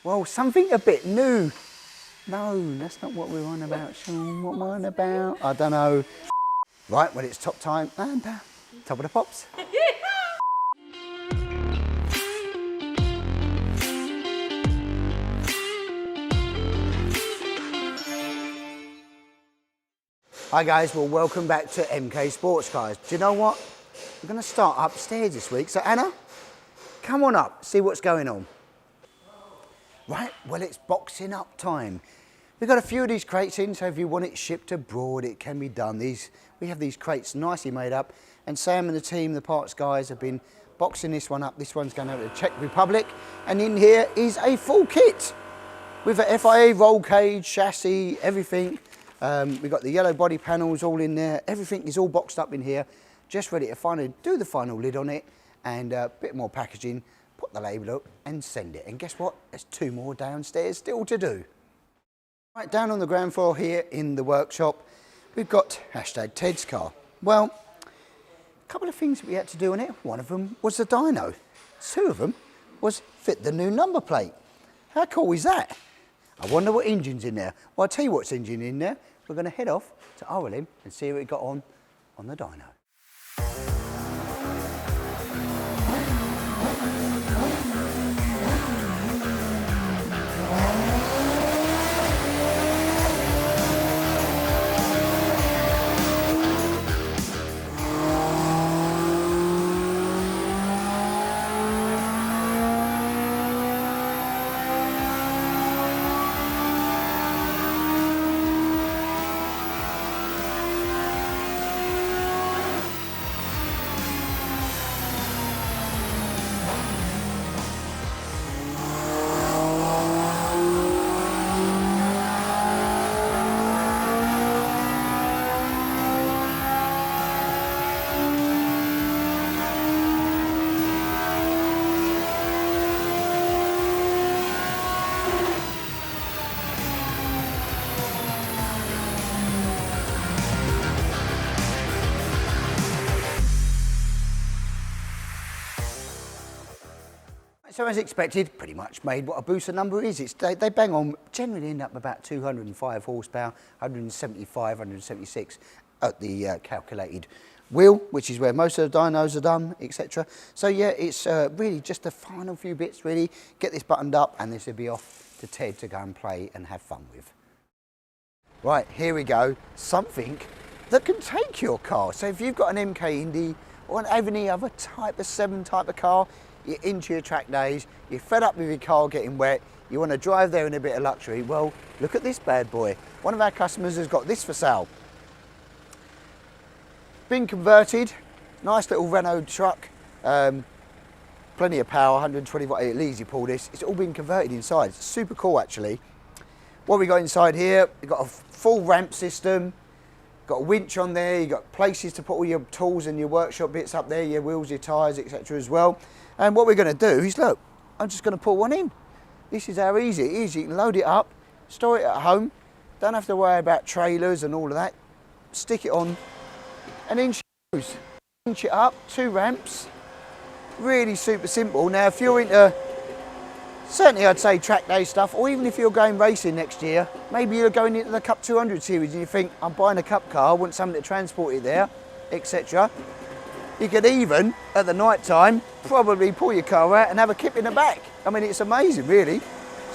Well, something a bit new. No, that's not what we're on about, Sean. What am I on about? I don't know. Right, well, it's top time and top of the pops. Hi guys, well welcome back to MK Sportscars. Do you know what? We're going to start upstairs this week. So Anna, come on up, see what's going on. Right, well it's boxing up time. We've got a few of these crates in, so if you want it shipped abroad, it can be done. We have these crates nicely made up, and Sam and the team, the parts guys, have been boxing this one up. This one's going over to the Czech Republic, and in here is a full kit with a FIA roll cage, chassis, everything. We've got the yellow body panels all in there. Everything is all boxed up in here, just ready to finally do the final lid on it, and a bit more packaging, put the label up and send it. And guess what? There's two more downstairs still to do. Right, down on the ground floor here in the workshop, we've got hashtag Ted's car. Well, a couple of things we had to do on it. One of them was the dyno. Two of them was fit the new number plate. How cool is that? I wonder what engine's in there. Well, I'll tell you what's engine in there. We're going to head off to RLM and see what we got on the dyno. So as expected, pretty much made what a booster number is. They bang on, generally end up about 205 horsepower, 175, 176 at the calculated wheel, which is where most of the dynos are done, etc. So yeah, it's really just the final few bits really. Get this buttoned up and this will be off to Ted to go and play and have fun with. Right, here we go. Something that can take your car. So if you've got an MK Indy or any other type of 7 type of car, you're into your track days, you're fed up with your car getting wet, you want to drive there in a bit of luxury, well, look at this bad boy. One of our customers has got this for sale. Been converted, nice little Renault truck, plenty of power, 120 watt easy pull this. It's all been converted inside, it's super cool actually. What we got inside here, we've got a full ramp system, got a winch on there, you've got places to put all your tools and your workshop bits up there, your wheels, your tyres, etc. as well. And what we're going to do is, look, I'm just going to put one in. This is how easy it is. You can load it up, store it at home, don't have to worry about trailers and all of that. Stick it on, and in she goes. Inch it up, 2 ramps. Really super simple. Now, if you're into, certainly I'd say track day stuff, or even if you're going racing next year, maybe you're going into the Cup 200 series and you think, I'm buying a Cup car, I want something to transport it there, etc. You could even, at the night time, probably pull your car out and have a kip in the back. I mean, it's amazing, really.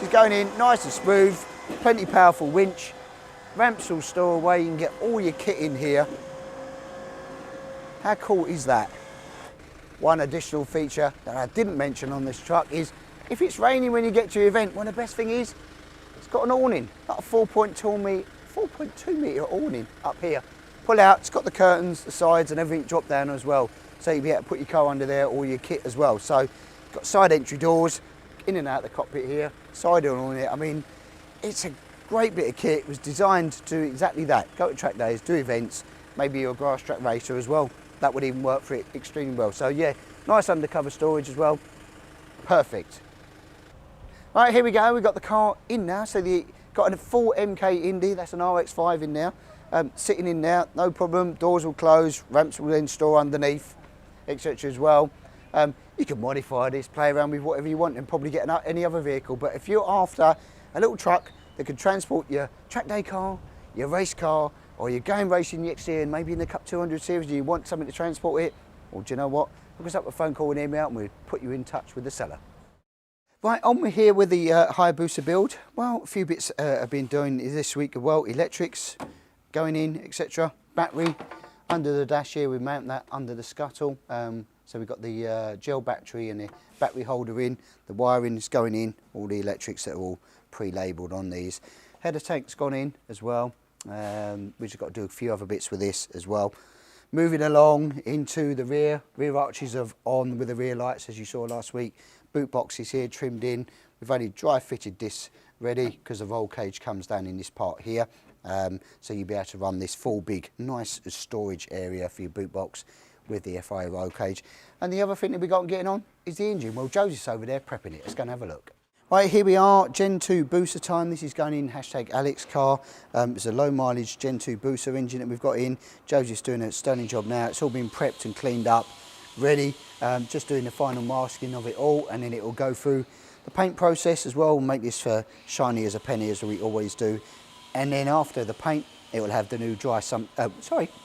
She's going in nice and smooth, plenty powerful winch. Ramps will store away, you can get all your kit in here. How cool is that? One additional feature that I didn't mention on this truck is, if it's raining when you get to your event, well, the best thing is, it's got an awning, not a 4.2 metre awning up here. Pull out, it's got the curtains, the sides and everything drop down as well. So you'll be able to put your car under there or your kit as well. So got side entry doors, in and out the cockpit here, side door on it. I mean, it's a great bit of kit. It was designed to do exactly that. Go to track days, do events, maybe you're a grass track racer as well. That would even work for it extremely well. So yeah, nice undercover storage as well. Perfect. All right, here we go. We've got the car in now. So got a full MK Indy, that's an RX-5 in now. Sitting in there, no problem, doors will close, ramps will then store underneath, etc. as well. You can modify this, play around with whatever you want and probably get any other vehicle. But if you're after a little truck that can transport your track day car, your race car, or you're going racing next year and maybe in the Cup 200 series and you want something to transport it, well, do you know what? Hook us up with a phone call and hear me out and we'll put you in touch with the seller. Right, on we're here with the Hayabusa build. Well, a few bits I've been doing this week as well. Electrics going in, etc. Battery under the dash here, we mount that under the scuttle. So we've got the gel battery and the battery holder in, the wiring is going in, all the electrics that are all pre-labelled on these. Header tank's gone in as well. We've just got to do a few other bits with this as well. Moving along into the rear arches are on with the rear lights as you saw last week. Boot boxes here trimmed in. We've only dry fitted this ready because the roll cage comes down in this part here. So you'll be able to run this full big nice storage area for your boot box with the FIA roll cage. And the other thing that we've got getting on is the engine. Well, Josie's over there prepping it. Let's go and have a look. Right, here we are, Gen 2 booster time. This is going in hashtag Alex car. It's a low mileage Gen 2 booster engine that we've got in. Josie's doing a stunning job now. It's all been prepped and cleaned up, ready. Just doing the final masking of it all, and then it will go through the paint process as well. We'll make this shiny as a penny as we always do. And then after the paint, it will have the new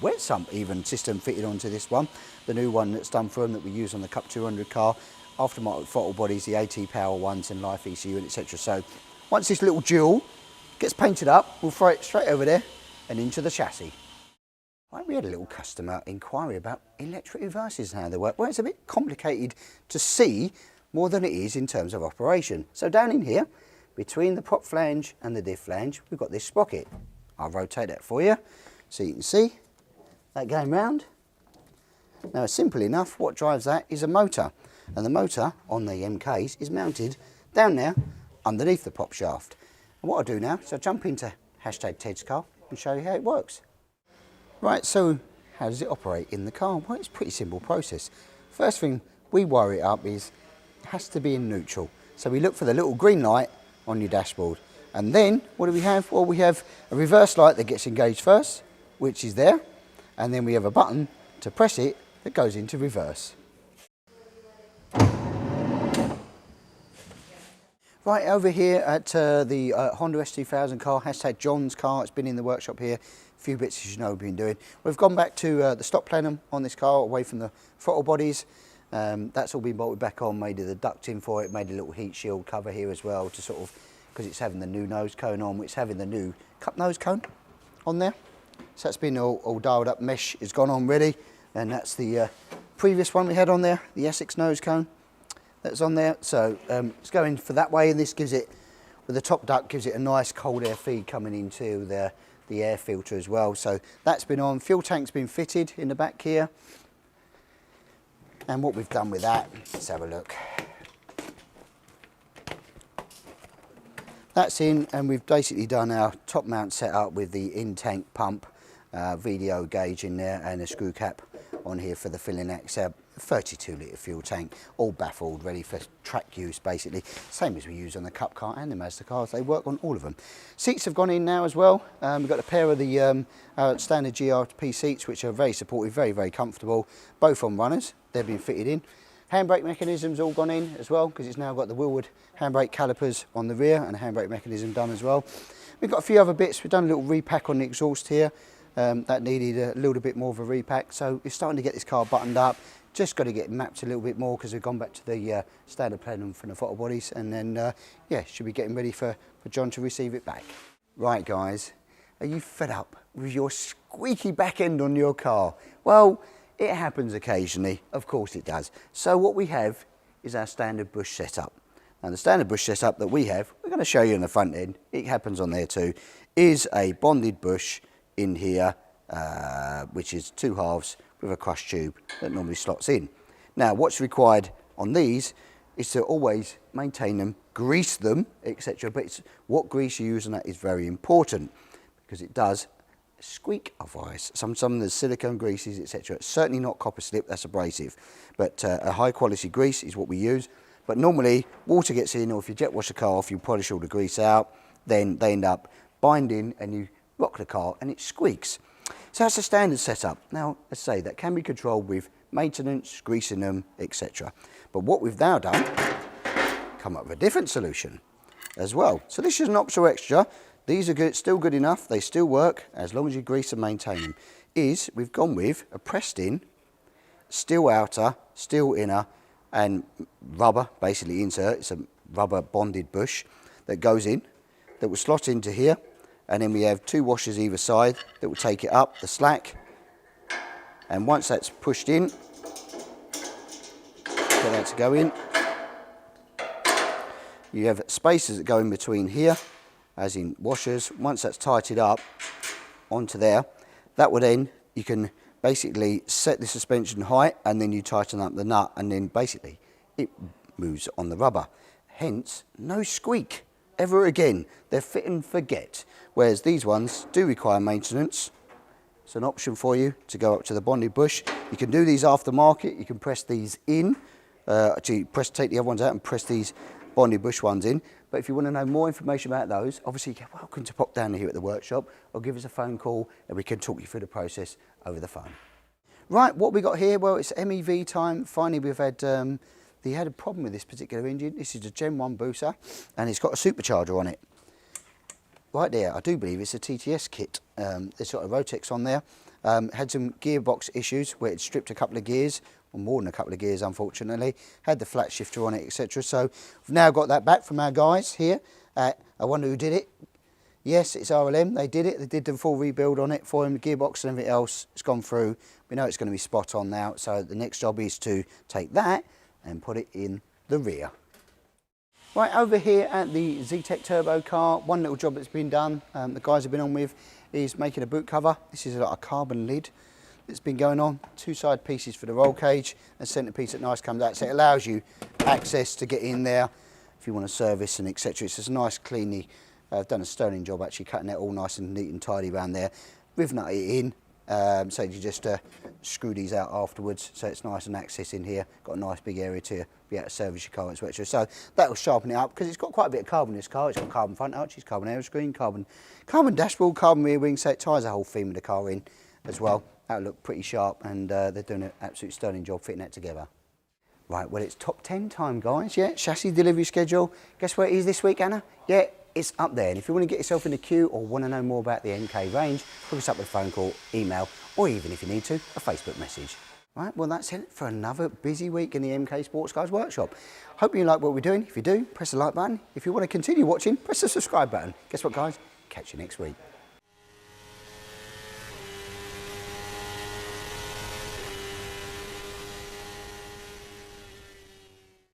wet sump even system fitted onto this one. The new one that's done for them that we use on the Cup 200 car. Aftermarket throttle bodies, the AT power ones and life ECU and etc. So once this little jewel gets painted up, we'll throw it straight over there and into the chassis. Right, we had a little customer inquiry about electric reverses and how they work. Well, it's a bit complicated to see more than it is in terms of operation. So down in here, between the prop flange and the diff flange, we've got this sprocket. I'll rotate that for you so you can see that going round. Now, simple enough, what drives that is a motor. And the motor on the MKs is mounted down there underneath the prop shaft. And what I'll do now is I'll jump into hashtag Ted's car and show you how it works. Right, so how does it operate in the car? Well, it's a pretty simple process. First thing we wire it up is it has to be in neutral. So we look for the little green light on your dashboard. And then what do we have? Well, we have a reverse light that gets engaged first, which is there. And then we have a button to press it that goes into reverse. Right, over here at the Honda S2000 car, hashtag John's car. It's been in the workshop here. A few bits, as you know, we've been doing. We've gone back to the stock plenum on this car, away from the throttle bodies. That's all been bolted back on, made the ducting for it, made a little heat shield cover here as well to sort of, because it's having the new nose cone on, it's having the new cup nose cone on there. So that's been all dialed up, mesh is gone on ready. And that's the previous one we had on there, the Essex nose cone. That's on there, so it's going for that way, and this gives it, with the top duct, gives it a nice cold air feed coming into the air filter as well. So that's been on. Fuel tank's been fitted in the back here. And what we've done with that, let's have a look. That's in, and we've basically done our top mount setup with the in-tank pump, VDO gauge in there, and a screw cap on here for the filling access. 32 litre fuel tank, all baffled, ready for track use basically. Same as we use on the Cup car and the Mazda cars, they work on all of them. Seats have gone in now as well. We've got a pair of the standard GRP seats, which are very supportive, very, very comfortable, both on runners. They've been fitted in. Handbrake mechanism's all gone in as well, because it's now got the wheelwood handbrake calipers on the rear and a handbrake mechanism done as well. We've got a few other bits. We've done a little repack on the exhaust here. That needed a little bit more of a repack, so we're starting to get this car buttoned up. Just got to get mapped a little bit more because we've gone back to the standard plenum from the throttle bodies, and then yeah, should be getting ready for John to receive it back. Right guys, are you fed up with your squeaky back end on your car? Well, it happens occasionally, of course it does. So what we have is our standard bush setup. Now the standard bush setup that we have, we're going to show you in the front end, it happens on there too, is a bonded bush in here, which is 2 halves with a crush tube that normally slots in. Now what's required on these is to always maintain them, grease them, etc. But it's what grease you use on that is very important, because it does squeak otherwise. Some of the silicone greases, etc. It's certainly not copper slip, that's abrasive. But a high quality grease is what we use. But normally water gets in, or if you jet wash the car off, you polish all the grease out, then they end up binding and you rock the car and it squeaks. So that's a standard setup. Now, let's say that can be controlled with maintenance, greasing them, etc. But what we've now done, come up with a different solution as well. So this is an optional extra. These are good, still good enough, they still work as long as you grease and maintain them. We've gone with a pressed in, steel outer, steel inner, and rubber basically insert. It's a rubber bonded bush that goes in, that will slot into here, and then we have 2 washers either side that will take it up, the slack, and once that's pushed in, get that to go in. You have spacers that go in between here, as in washers. Once that's tightened up onto there, that will then, you can basically set the suspension height and then you tighten up the nut and then basically it moves on the rubber. Hence, no squeak ever again. They're fit and forget. Whereas these ones do require maintenance. It's an option for you to go up to the bonded bush. You can do these aftermarket. You can press these in. Take the other ones out and press these bonded bush ones in. But if you want to know more information about those, obviously you're welcome to pop down here at the workshop or give us a phone call and we can talk you through the process over the phone. Right, what we got here, well, it's MEV time. Finally, we've had, they had a problem with this particular engine. This is a Gen 1 booster and it's got a supercharger on it. Right there, I do believe it's a TTS kit. There's got a Rotex on there. Had some gearbox issues where it stripped a couple of gears, or more than a couple of gears unfortunately, had the flat shifter on it, etc. So we've now got that back from our guys here at I Wonder Who Did It. Yes, it's RLM, they did it, they did the full rebuild on it for him, the gearbox and everything else, it's gone through. We know it's going to be spot on now, so the next job is to take that and put it in the rear. Right, over here at the Zetec Turbo car, one little job that's been done, the guys have been on with, is making a boot cover. This is like a carbon lid that's been going on, 2 side pieces for the roll cage, and centrepiece that nice comes out, so it allows you access to get in there if you want to service and etc. It's just nice, cleanly, I've done a sterling job actually cutting it all nice and neat and tidy around there. We've nutted it in, so you just screw these out afterwards, so it's nice and access in here, got a nice big area to be able to service your car, etc. So that will sharpen it up, because it's got quite a bit of carbon in this car. It's got carbon front arches, carbon air screen, carbon dashboard, carbon rear wing, so it ties the whole theme of the car in as well. That'll look pretty sharp, and they're doing an absolute sterling job fitting that together. Right, well, it's top 10 time, guys. Yeah, chassis delivery schedule. Guess where it is this week, Anna? Yeah, it's up there. And if you want to get yourself in the queue or want to know more about the MK range, hook us up with a phone call, email, or even if you need to, a Facebook message. Right, well, that's it for another busy week in the MK Sportscars workshop. Hope you like what we're doing. If you do, press the like button. If you want to continue watching, press the subscribe button. Guess what, guys? Catch you next week.